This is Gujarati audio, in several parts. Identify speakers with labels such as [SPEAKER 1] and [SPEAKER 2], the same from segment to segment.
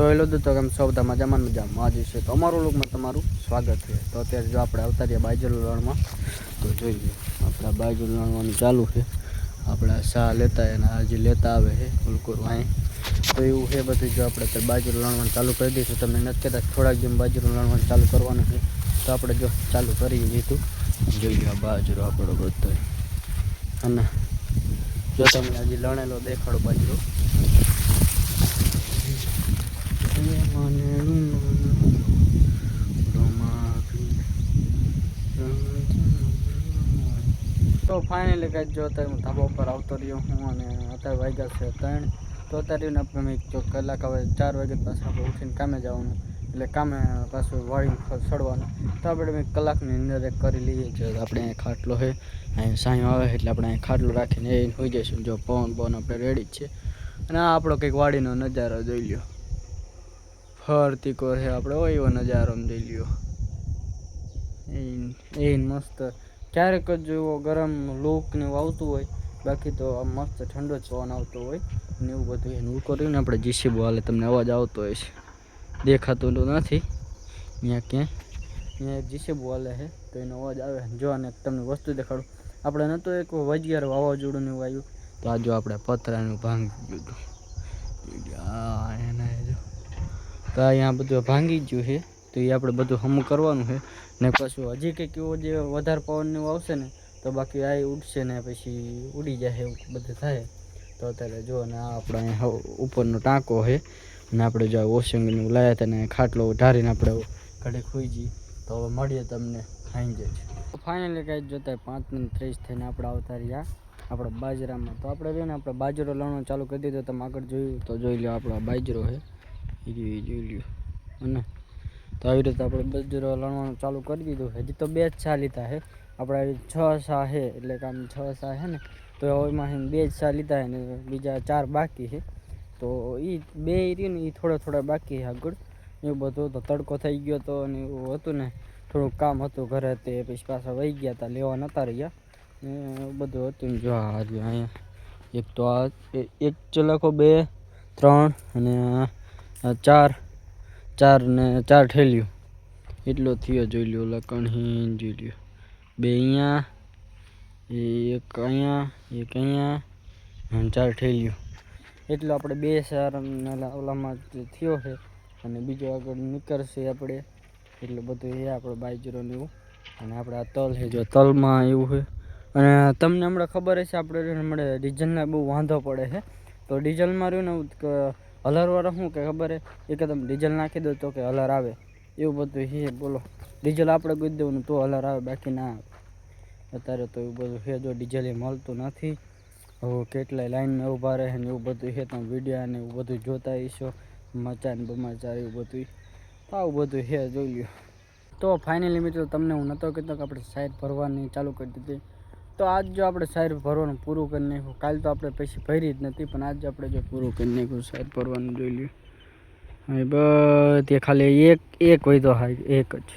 [SPEAKER 1] તો એ લોકો તો કેમ સૌ બધા મજામાં આજે છે તો અમારું લોકમાં તમારું સ્વાગત છે. તો અત્યારે જો આપણે આવતા રહ્યા બાજુ લણમાં તો જોઈએ આપણા બાજુ લણવાનું ચાલુ છે. આપણા શાહ લેતા અને હજી લેતા આવે છે ઉલકુર અહીં તો એવું છે બધું. જો આપણે અત્યારે બાજુ લણવાનું ચાલુ કરી દઈશું તમે નથી કહેતા થોડાક જેમ બાજુ લણવાનું ચાલુ કરવાનું છે તો આપણે જો ચાલુ કરી દીધું. જોઈ લો બાજરો આપણો બધો અને જો તમને હજી લણેલો દેખાડો બાજરો તો ફાઇનલી કાંઈ જો અત્યારે હું ધાબા ઉપર આવતો રહ્યો હું અને અત્યારે વાગ્યા છે 3. તો અત્યારે આપણે જો કલાક હવે 4 વાગ્યા પાછા આપણે ઉઠીને કામે જવાનું એટલે કામે પાછું વાળી સડવાનું તો આપણે મેં કલાકની અંદર એક કરી લઈએ છીએ. આપણે અહીં ખાટલો છે અહીં સાંયો આવે એટલે આપણે અહીં ખાટલો રાખીને એ હોઈ જઈશું. જો પવન આપણે રેડી જ છે અને આ આપણો કંઈક વાડીનો નજારો જોઈ લ્યો. ફરતી કોર છે આપણે હોય એવો નજારો જોઈ લ્યો. એ મસ્ત ક્યારેક જ એવો ગરમ લૂક ને એવું આવતું હોય બાકી તો આ મસ્ત ઠંડો જ પવન આવતો હોય ને એવું બધું એનું કર્યું ને આપણે જીસીબો હાલે તમને અવાજ આવતો હોય છે દેખાતું તો નથી અહીંયા ક્યાંય અહીંયા જીસીબો હાલે છે તો એનો અવાજ આવે. જો અને તમને વસ્તુ દેખાડું આપણે નહોતો એક વજિયાર વાવાઝોડું ને એવું આવ્યું તો આ જો આપણે પતરાનું ભાંગી ગયું હા એના જો તો અહીંયા બધું ભાંગી ગયું છે તો એ આપણે બધું હમું કરવાનું છે ને પાછું હજી કંઈક એવો જે વધારે પવન ને એવું આવશે ને તો બાકી આ ઉડશે ને પછી ઉડી જાય એવું બધું થાય. તો અત્યારે જો ને આ આપણે ઉપરનો ટાંકો છે ને આપણે જો વોશિંગનું લાવ્યા હતા ને ખાટલો ઢારીને આપણે ઘડીક ખોઈ જઈએ. તો હવે મળીએ તમને ખાઈ જાય છે ફાઇનલી કાંઈ જોતા 5 મિનિટ 30 થઈને આપણે આવતા રહ્યા આપણા બાજરામાં. તો આપણે રહ્યો ને આપણે બાજરો લણવાનું ચાલુ કરી દીધો. તમે આગળ જોયું તો જોઈ લો આપણો બાજરો છે એ જોઈ લ્યો અને તો આવી રીતે આપણે બાજરો લણવાનું ચાલુ કરી દીધું. હજી તો 2 જ સા લીધા છે આપણે 6 સા છે એટલે કે આમ 6 સા છે ને તો એમાં 2 જ સા લીધા છે ને બીજા 4 બાકી છે. તો એ 2 રહ્યું ને એ થોડા બાકી છે આગળ એવું બધું. તો તડકો થઈ ગયો હતો અને એવું હતું ને થોડુંક કામ હતું ઘરે તે પછી પાછા વહી ગયા હતા લેવા નહોતા રહ્યા ને બધું હતું. જો અહીંયા એક તો આ એક ચલાકો 2 3 અને 4 ને 4 ઠેલ્યું એટલો થયો જોઈ લ્યો. લકણ જોઈ લ્યો 2 અહીંયા એક અહીંયા એક અહીંયા અને 4 ઠેલ્યું એટલો આપણે 2 સાર ઓલામાં થયો છે અને બીજો આગળ નીકળશે આપણે એટલું બધું એ આપણે બાજરો ને એવું. અને આપણે આ તલ છે જો તલમાં એવું છે અને તમને હમણાં ખબર હશે આપણે હમણાં ડીઝલના બહુ વાંધો પડે છે. તો ડીઝલમાં રહ્યું ને હલરવાળા શું કે ખબર છે કે તમે ડીઝલ નાખી દો તો કે હલર આવે એવું બધું છે. બોલો ડીઝલ આપણે ગોઈ દેવું તો હલર આવે બાકી ના આવે. અત્યારે તો એવું બધું છે જો ડીઝલ એ મળતું નથી. હવે કેટલાય લાઈનમાં ઊભા રહે ને એવું બધું છે. તમે વિડીયો ને એવું બધું જોતા હશો સમાચાર ને બમાચાર એવું બધું આવું બધું છે જોઈ લ્યો. તો ફાઇનલી મિત્રો તમને હું નહોતો કહેતો કે આપણે સાઈડ ભરવાની ચાલુ કરી દીધી. તો આજ જો આપણે સાઈડ ભરવાનું પૂરું કરી નાખ્યું. કાલ તો આપણે પછી ભરી જ નથી પણ આજ આપણે જો પૂરું કરી નાખ્યું સાઈડ ભરવાનું જોઈ લ્યો. હવે બધી ખાલી એક હોય તો હા એક જ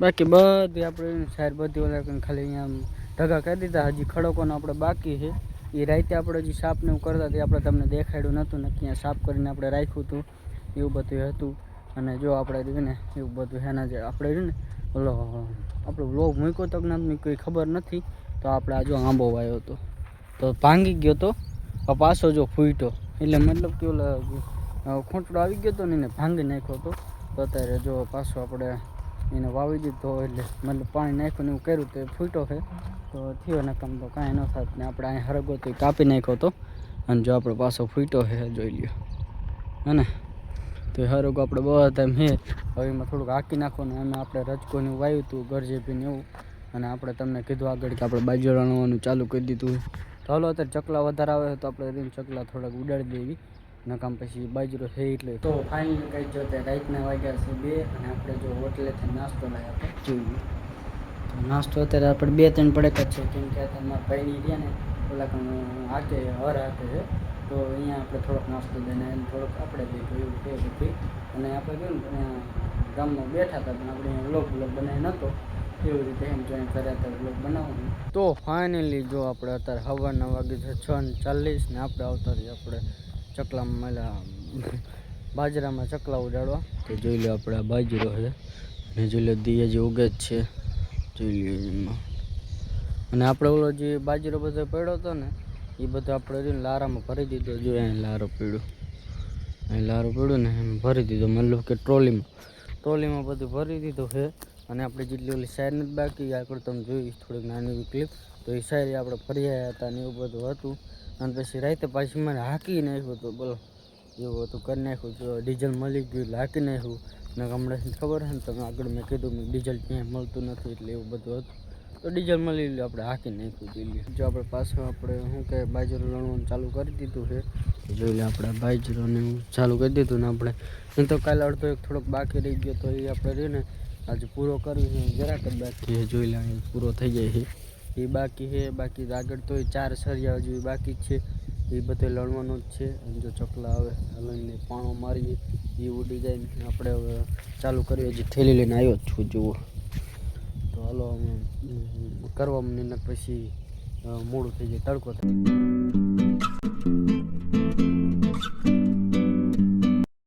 [SPEAKER 1] બાકી બધી આપણે સાઈડ બધી ઓલા ખાલી અહીંયા ઢગા કરી દીધા. હજી ખડકોને આપણે બાકી છે એ રાતે આપણે હજી સાફ ને એવું કરતા તે આપણે તમને દેખાડ્યું નહોતું ને ક્યાં સાફ કરીને આપણે રાખ્યું હતું એવું બધું હતું. અને જો આપણે રહ્યું ને એવું બધું એના જે આપણે રહ્યું ને ઓલો આપણો વ્લોગ મૂક્યો તો ના કોઈ ખબર નથી. તો આપણે આ જો આંબો વાવ્યો હતો તો ભાંગી ગયો તો પાછો જો ફૂટ્યો એટલે મતલબ કે ઓલા ખૂંટડો આવી ગયો હતો ને એને ભાંગી નાખ્યો હતો. તો અત્યારે જો પાછો આપણે એને વાવી દીધો એટલે મતલબ પાણી નાખ્યું ને એવું કર્યું તો ફૂટ્યો છે તો થયો નકમ તો કાંઈ ન થાત ને આપણે અહીં હરગો તો કાપી નાખ્યો હતો અને જો આપણે પાછો ફૂટ્યો છે જોઈ લ્યો હે તો એ હરગો આપણે બધા એમ હે હવે એમાં થોડુંક હાંકી નાખવાનું. એમાં આપણે રજકોને એવું વાવ્યું હતું ગરજેપીને એવું અને આપણે તમને કીધું આગળ કે આપણે બાજરો રણવાનું ચાલુ કરી દીધું. તો હાલો અત્યારે ચકલા વધારે આવે તો આપણે રીને ચકલા થોડાક ઉડાડી દેવી નકામ પછી બાજરો છે એટલે. તો ફાઇનલી કંઈ જો તે રાતના વાગ્યા છે 2 અને આપણે જો હોટલેથી નાસ્તો લાવ્યા આપણે જોઈએ નાસ્તો અત્યારે આપણે 2-3 પડેક જ છે કેમ કે તમારા ભાઈની રહ્યા ને ઓલા હાથે હર હાથે છે તો અહીંયા આપણે થોડોક નાસ્તો દઈને થોડોક આપણે દીધું એવું કે બધું. અને આપણે કહ્યું ને ગામમાં બેઠા હતા પણ આપણે વ્લોગ બનાવી નહોતો એવી રીતે એમ જોઈને કર્યા હતા વ્લોગ બનાવવાનું. તો ફાઇનલી જો આપણે અત્યારે સવારના વાગે છે 6:40 ને આપણે આવતા રહીએ આપણે ચકલામાં મળ્યા બાજરામાં ચકલા ઉડાડવા. તો જોઈ લો આપણે આ બાજરો છે અને જોઈ લો દિયે જે ઉગે જ છે જોઈ લો એમાં. અને આપણે ઓલો જે બાજરો બધો પડ્યો હતો ને એ બધો આપણે લારામાં ભરી દીધો. જો અહીં લારો પડ્યો, અહીં લારો પડ્યો ને એમ ભરી દીધો, મતલબ કે ટ્રોલીમાં બધું ભરી દીધું છે. અને આપણે જેટલી ઓલી સાઈડ નથી બાકી આગળ તમે જોઈ થોડીક નાની એવી ક્લિપ, તો એ સાઈડ આપણે ફરી આવ્યા હતા ને એવું બધું હતું. અને પછી રાતે પાછી મને હાંકી નાખ્યું હતું, બોલો એવું હતું કરી નાખ્યું. તો ડીઝલ મળી ગયું એટલે હાંકી નાખ્યું. ને હમણાં ખબર છે ને તમે આગળ મેં કીધું મેં ડીઝલ ક્યાંય મળતું નથી એટલે એવું બધું હતું. તો ડીઝલ મળી લે આપણે હાંકી નાખ્યું દિલ્હી. જો આપણે પાછું આપણે શું કહે બાજરો લણવાનું ચાલુ કરી દીધું છે. જોઈ લે આપણે બાજરાને ચાલુ કરી દીધું ને આપણે એમ તો કાલે અડધો એક થોડોક બાકી રહી ગયો તો એ આપણે રહીને આજે પૂરો કરવી છે. જરાક જ બાકી છે, જોઈ લે પૂરો થઈ જાય છે એ બાકી છે. બાકી આગળ તો 4 સળિયા જેવી બાકી જ છે, એ બધે લણવાનું જ છે. અને જો ચકલા આવે લઈને પાણો મારીએ એ ઉડી જાય ને આપણે હવે ચાલુ કરીએ. હજી થેલી લઈને આવ્યો જ છું જુઓ. તો હાલો કરવા મને પછી મોડું થઈ જાય, તડકો થાય.